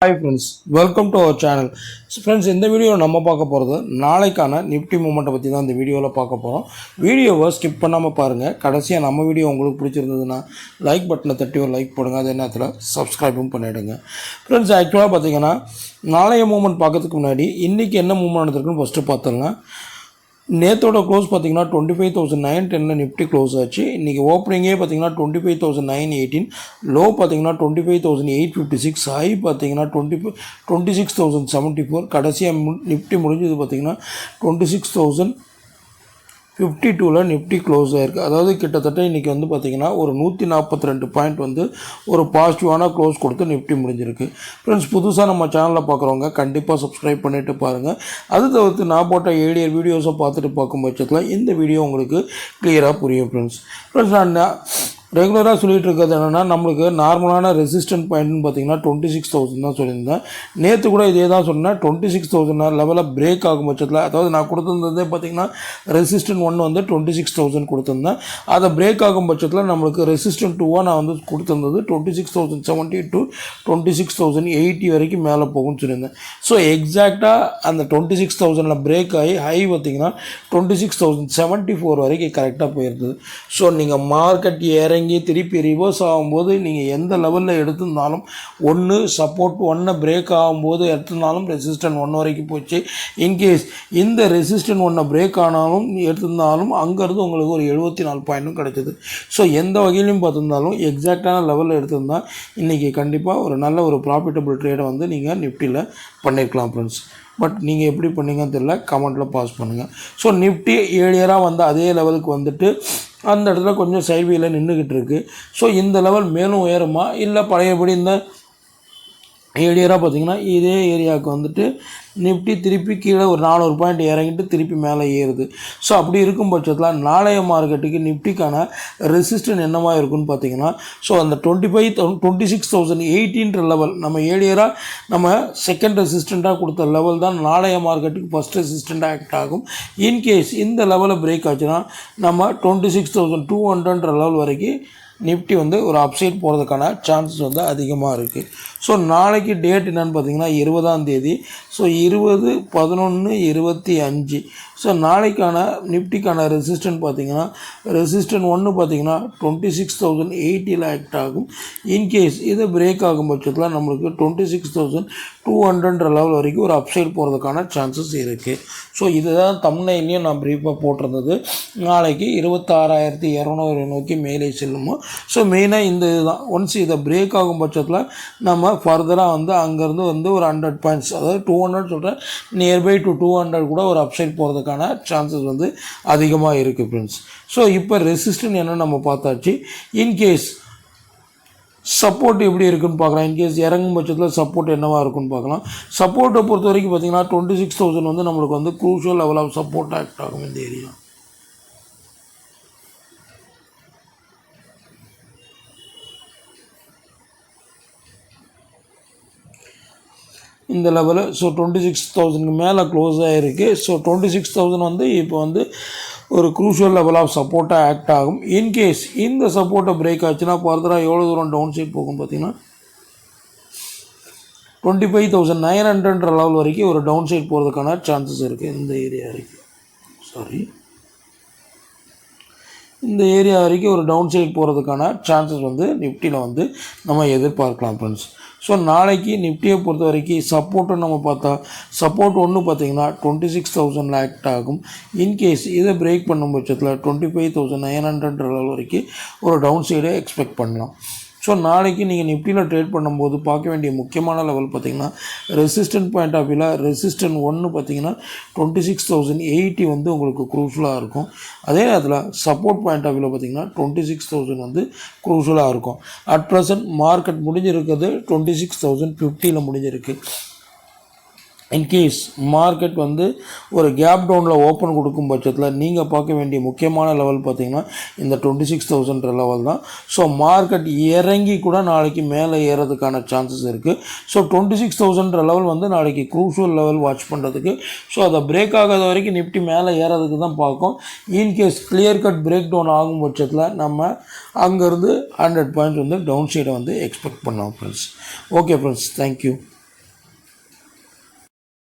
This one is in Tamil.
Hi friends, welcome to our channel. Friends, இந்த வீடியோ நம்ம பார்க்க போகிறது நாளைக்கான நிஃப்டி மூமெண்ட்டை பற்றி தான் இந்த வீடியோவில் பார்க்க போகிறோம். வீடியோவை ஸ்கிப் பண்ணாமல் பாருங்கள். கடைசியாக நம்ம வீடியோ உங்களுக்கு பிடிச்சிருந்ததுன்னா லைக் பட்டனை தட்டி ஒரு லைக் போடுங்க. அதே நேரத்தில் சப்ஸ்கிரைபும் பண்ணிவிடுங்க. ஃப்ரெண்ட்ஸ், ஆக்சுவலாக பார்த்தீங்கன்னா நாளைய மூமெண்ட் பார்க்கறதுக்கு முன்னாடி இன்றைக்கி என்ன மூமெண்ட் நடந்திருக்குன்னு ஃபஸ்ட்டு பார்த்துருங்க. நேற்றோட க்ளோஸ் பார்த்தீங்கன்னா 25,910 நிஃப்டி க்ளோஸ் ஆச்சு. இன்றைக்கி ஓப்பனிங்கே பார்த்தீங்கன்னா 25,918, லோ பார்த்தீங்கன்னா 25,856, ஹை பார்த்தீங்கன்னா 26,074. கடைசியாக நிஃப்டி முடிஞ்சது பார்த்தீங்கன்னா 26,052 நிஃப்டி க்ளோஸ் ஆகிருக்கு. அதாவது கிட்டத்தட்ட இன்றைக்கி வந்து பார்த்திங்கன்னா ஒரு 142 பாயிண்ட் வந்து ஒரு பாசிட்டிவான க்ளோஸ் கொடுத்து நிஃப்டி முடிஞ்சிருக்கு. ஃப்ரெண்ட்ஸ், புதுசாக நம்ம சேனலில் பார்க்குறவங்க கண்டிப்பாக சப்ஸ்கிரைப் பண்ணிவிட்டு பாருங்கள். அது தவிர்த்து நான் போட்ட ஏடியர் வீடியோஸை பார்த்துட்டு பார்க்கும் பட்சத்தில் இந்த வீடியோ உங்களுக்கு கிளியராக புரியும். ஃப்ரெண்ட்ஸ், நான் ரெகுலராக சொல்லிகிட்டு இருக்கிறது என்னென்னா, நம்மளுக்கு நார்மலான ரெசிஸ்டன்ட் பாயிண்ட்னு பார்த்தீங்கன்னா 26,000 தான் சொல்லியிருந்தேன். நேற்று கூட இதே தான் சொன்னேன். 26,000 லெவலில் பிரேக் ஆகும் பட்சத்தில், அதாவது நான் கொடுத்துருந்ததே பார்த்தீங்கன்னா ரெசிஸ்டன்ட் 1 வந்து 26,000 கொடுத்துருந்தேன். அதை பிரேக் ஆகும் பட்சத்தில் நம்மளுக்கு ரெசிஸ்டன்ட் 2 நான் வந்து கொடுத்துருந்தது 26,070 to 26,080 வரைக்கும் மேலே போகும்னு சொல்லியிருந்தேன். ஸோ எக்ஸாக்டாக அந்த 26,000 பிரேக் ஆகி ஹை பார்த்திங்கன்னா 26,074 வரைக்கும் கரெக்டாக போயிருந்தது. ஸோ நீங்கள் மார்க்கெட் இறங்கி திருப்பி ரிவர்ஸ் ஆகும்போது நீங்கள் எந்த லெவலில் எடுத்திருந்தாலும், ஒன்று சப்போர்ட் 1 பிரேக் ஆகும்போது எடுத்திருந்தாலும் ரெசிஸ்டன்ட் 1 வரைக்கும் போச்சு. இன்கேஸ் இந்த ரெசிஸ்டன்ட் 1 பிரேக் ஆனாலும் எடுத்திருந்தாலும் அங்கேருந்து உங்களுக்கு ஒரு 74 பாயிண்ட்டும் கிடைச்சிது. ஸோ எந்த வகையிலையும் பார்த்துருந்தாலும் எக்ஸாக்டான லெவலில் எடுத்திருந்தால் இன்றைக்கி கண்டிப்பாக ஒரு நல்ல ஒரு ப்ராஃபிட்டபிள் ட்ரேடை வந்து நீங்கள் நிஃப்டியில் பண்ணியிருக்கலாம். ஃப்ரெண்ட்ஸ், பட் நீங்கள் எப்படி பண்ணீங்கன்னு தெரியல, கமெண்ட்டில் பாஸ் பண்ணுங்கள். ஸோ நிஃப்டி ஏழியராக வந்து அதே லெவலுக்கு வந்துட்டு அந்த இடத்துல கொஞ்சம் சைட்வேயில் நின்றுக்கிட்டு இருக்குது. ஸோ இந்த லெவல் மேலும் உயருமா, இல்லை பழையபடி இந்த ஏரியாராக பார்த்திங்கன்னா இதே ஏரியாவுக்கு வந்துட்டு நிஃப்டி திருப்பி கீழே ஒரு 400 பாயிண்ட் இறங்கிட்டு திருப்பி மேலே ஏறுது. ஸோ அப்படி இருக்கும் பட்சத்தில் நாளைய மார்க்கெட்டுக்கு நிஃப்டிக்கான ரெசிஸ்டன்ட் என்னமாக இருக்குன்னு பார்த்தீங்கன்னா, ஸோ அந்த 26,018 லெவல் நம்ம ஏழியராக நம்ம செகண்ட் ரெசிஸ்டண்ட்டாக கொடுத்த லெவல் தான் நாளைய மார்க்கெட்டுக்கு ஃபஸ்ட் ரெசிஸ்டண்ட்டாக ஆக்ட் ஆகும். இன்கேஸ் இந்த லெவலில் பிரேக் ஆச்சுன்னா நம்ம 26,200 லெவல் வரைக்கும் நிஃப்டி வந்து ஒரு அப்சைட் போகிறதுக்கான சான்சஸ் வந்து அதிகமாக இருக்குது. ஸோ நாளைக்கு டேட் என்னென்னு பார்த்தீங்கன்னா 20ஆம் தேதி. ஸோ 20/11/25. ஸோ நாளைக்கான நிஃப்டிக்கான ரெசிஸ்டன்ட் பார்த்தீங்கன்னா ரெசிஸ்டன்ட் 1 பார்த்தீங்கன்னா 26,080 ஆக்ட் ஆகும். இன்கேஸ் இது பிரேக் ஆகும் பட்சத்தில் நம்மளுக்கு 26,200 லெவல் வரைக்கும் ஒரு அப்சைட் போகிறதுக்கான சான்சஸ் இருக்குது. ஸோ இதுதான் தம்ப்நெயிலையும் நான் ப்ரீஃபாக போட்டிருந்தது. நாளைக்கு 26,200 நோக்கி மேலே செல்லுமோ. ஸோ மெயினாக இந்த இதுதான். ஒன்ஸ் இதை பிரேக் ஆகும் பட்சத்தில் நம்ம ஃபர்தராக வந்து அங்கேருந்து வந்து ஒரு 100 பாயிண்ட்ஸ், அதாவது 200 சொல்கிறேன், நியர்பை டு 200 கூட ஒரு அப்சைட் போகிறதுக்கான சான்சஸ் வந்து அதிகமாக இருக்குது. ஃப்ரெண்ட்ஸ், ஸோ இப்போ ரெசிஸ்டன்ட் என்ன நம்ம பார்த்தாச்சு. இன்கேஸ் சப்போர்ட் எப்படி இருக்குன்னு பார்க்கலாம். இன்கேஸ் இறங்கும் பட்சத்தில் சப்போர்ட் என்னவாக இருக்குன்னு பார்க்கலாம். சப்போர்ட்டை பொறுத்த வரைக்கும் பார்த்திங்கன்னா 26,000 வந்து நம்மளுக்கு வந்து crucial level of support act ஆகும். இந்த ஏரியா இந்த லெவலில் ஸோ 26,000க்கு மேலே க்ளோஸ் ஆகிருக்கு. ஸோ 26,000 வந்து இப்போ வந்து ஒரு க்ரூஷியல் லெவல் ஆஃப் சப்போர்ட்டாக ஆக்ட் ஆகும். இன்கேஸ் இந்த சப்போர்ட்டை பிரேக் ஆச்சுன்னா ஃபர்தராக எவ்வளோ தூரம் டவுன் சைட் போகும் பார்த்தீங்கன்னா 25,900 லெவல் வரைக்கும் ஒரு டவுன் சைட் போகிறதுக்கான சான்சஸ் இருக்குது. இந்த ஏரியா வரைக்கும் இந்த ஏரியா வரைக்கும் ஒரு டவுன் சைட் போகிறதுக்கான சான்சஸ் வந்து நிஃப்டியில் வந்து நம்ம எதிர்பார்க்கலாம். ஃப்ரெண்ட்ஸ், ஸோ நாளைக்கு நிஃப்டியை பொறுத்த வரைக்கும் சப்போர்ட்டும் நம்ம பார்த்தா சப்போர்ட் 1 பார்த்திங்கன்னா 26,000 ஆக்ட் ஆகும். இன்கேஸ் இதை பிரேக் பண்ணும் பட்சத்தில் 25,900 லெவல் வரைக்கும் ஒரு டவுன் சைடை எக்ஸ்பெக்ட் பண்ணலாம். ஸோ நாளைக்கு நீங்கள் நிஃப்டியில் ட்ரேட் பண்ணும்போது பார்க்க வேண்டிய முக்கியமான லெவல் பார்த்திங்கன்னா ரெசிஸ்டன்ட் பாயிண்ட் ஆஃப் வியூவில் ரெசிஸ்டன்ட் 1 பார்த்திங்கன்னா 26,080 வந்து உங்களுக்கு க்ரூஷலாக இருக்கும். அதே நேரத்தில் சப்போர்ட் பாயிண்ட் ஆஃப் வியூவில் பார்த்திங்கன்னா 26,000 வந்து க்ரூஷலாக இருக்கும். அட் ப்ரெசன்ட் மார்க்கெட் முடிஞ்சிருக்கிறது 26,050 முடிஞ்சிருக்கு. இன்கேஸ் மார்க்கெட் வந்து ஒரு கேப் டவுனில் ஓப்பன் கொடுக்கும் பட்சத்தில் நீங்கள் பார்க்க வேண்டிய முக்கியமான லெவல் பார்த்திங்கன்னா இந்த 26,000 லெவல் தான். ஸோ மார்க்கெட் இறங்கி கூட நாளைக்கு மேலே ஏறதுக்கான சான்சஸ் இருக்குது. ஸோ 26,000 லெவல் வந்து நாளைக்கு க்ரூஷியல் லெவல் வாட்ச் பண்ணுறதுக்கு. ஸோ அதை பிரேக் ஆகாத வரைக்கும் நிஃப்டி மேலே ஏறதுக்கு தான் பார்க்கும். In case clear cut break down ஆகும் பட்சத்தில் நம்ம அங்கேருந்து 100 பாயிண்ட்ஸ் வந்து டவுன் சைடை வந்து எக்ஸ்பெக்ட் பண்ணோம். Friends, okay friends, thank you.